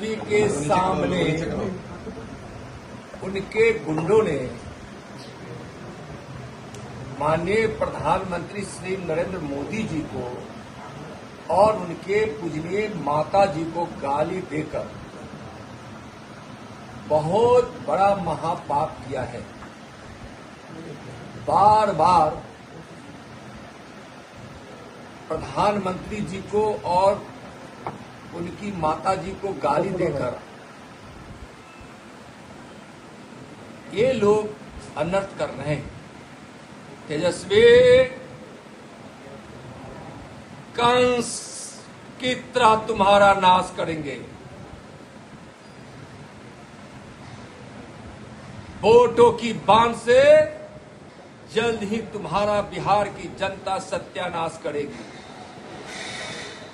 तेजस्वी के सामने उनके गुंडों ने माननीय प्रधानमंत्री श्री नरेंद्र मोदी जी को और उनके पूजनीय माता जी को गाली देकर बहुत बड़ा महापाप किया है। बार बार प्रधानमंत्री जी को और उनकी माता जी को गाली देकर ये लोग अनर्थ कर रहे हैं। तेजस्वी कंस की तरह तुम्हारा नाश करेंगे। वोटों की बांध से जल्द ही तुम्हारा बिहार की जनता सत्यानाश करेगी।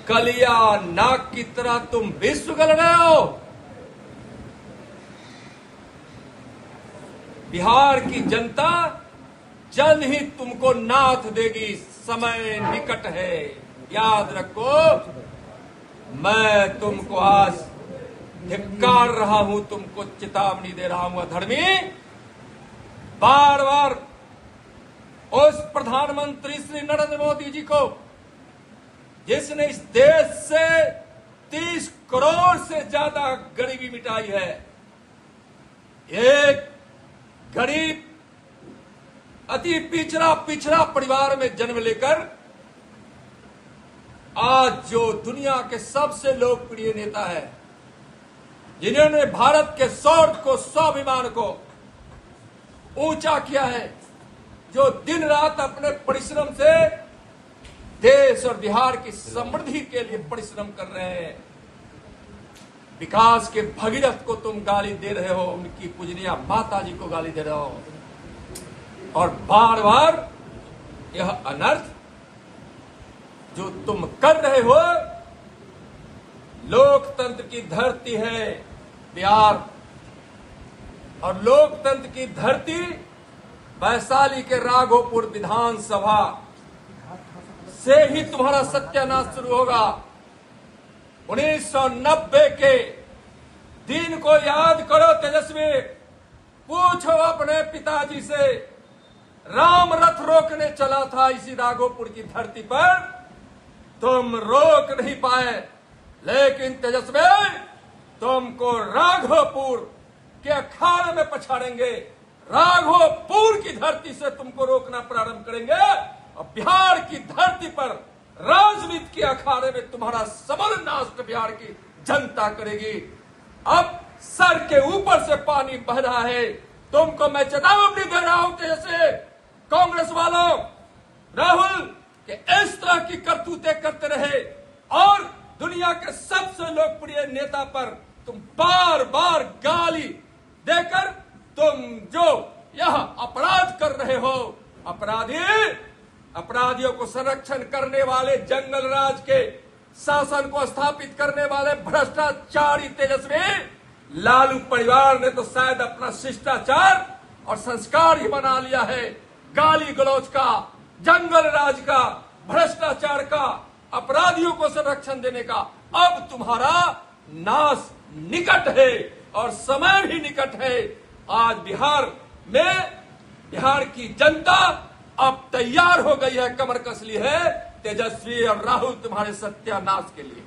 कलिया नाग की तरह तुम विश्व गल रहे हो। बिहार की जनता जल्द ही तुमको नाथ देगी। समय निकट है, याद रखो। मैं तुमको आज धिक्कार रहा हूं, तुमको चेतावनी दे रहा हूं। अधर्मी, बार बार उस प्रधानमंत्री श्री नरेंद्र मोदी जी को, जिसने इस देश से 30 करोड़ से ज्यादा गरीबी मिटाई है, एक गरीब अति पिछड़ा परिवार में जन्म लेकर आज जो दुनिया के सबसे लोकप्रिय नेता है, जिन्होंने भारत के शौर्य को, स्वाभिमान को ऊंचा किया है, जो दिन रात अपने परिश्रम से देश और बिहार की समृद्धि के लिए परिश्रम कर रहे हैं, विकास के भगीरथ को तुम गाली दे रहे हो, उनकी पूजनीय माता जी को गाली दे रहे हो। और बार बार यह अनर्थ जो तुम कर रहे हो, लोकतंत्र की धरती है बिहार, और लोकतंत्र की धरती वैशाली के राघोपुर विधानसभा से ही तुम्हारा सत्यानाश शुरू होगा। 1990 के दिन को याद करो तेजस्वी, पूछो अपने पिताजी से। राम रथ रोकने चला था इसी राघोपुर की धरती पर, तुम रोक नहीं पाए, लेकिन तेजस्वी तुमको राघोपुर के अखाड़े में पछाड़ेंगे। राघोपुर की धरती से तुमको रोकना प्रारंभ करेंगे और बिहार की धरती पर राजनीति के अखाड़े में तुम्हारा समर नाश बिहार की जनता करेगी। अब सर के ऊपर से पानी बह रहा है, तुमको मैं चेतावनी दे रहा हूं। जैसे कांग्रेस वालों, राहुल के इस तरह की करतूतें करते रहे और दुनिया के सबसे लोकप्रिय नेता पर तुम बार बार गाली देकर तुम जो यह अपराध कर रहे हो, अपराधियों को संरक्षण करने वाले, जंगल राज के शासन को स्थापित करने वाले भ्रष्टाचारी तेजस्वी लालू परिवार ने तो शायद अपना शिष्टाचार और संस्कार ही बना लिया है। गाली गलौज का, जंगल राज का, भ्रष्टाचार का, अपराधियों को संरक्षण देने का अब तुम्हारा नाश निकट है और समय भी निकट है। आज बिहार में बिहार की जनता अब तैयार हो गई है, कमर कस ली है तेजस्वी और राहुल तुम्हारे सत्यानाश के लिए।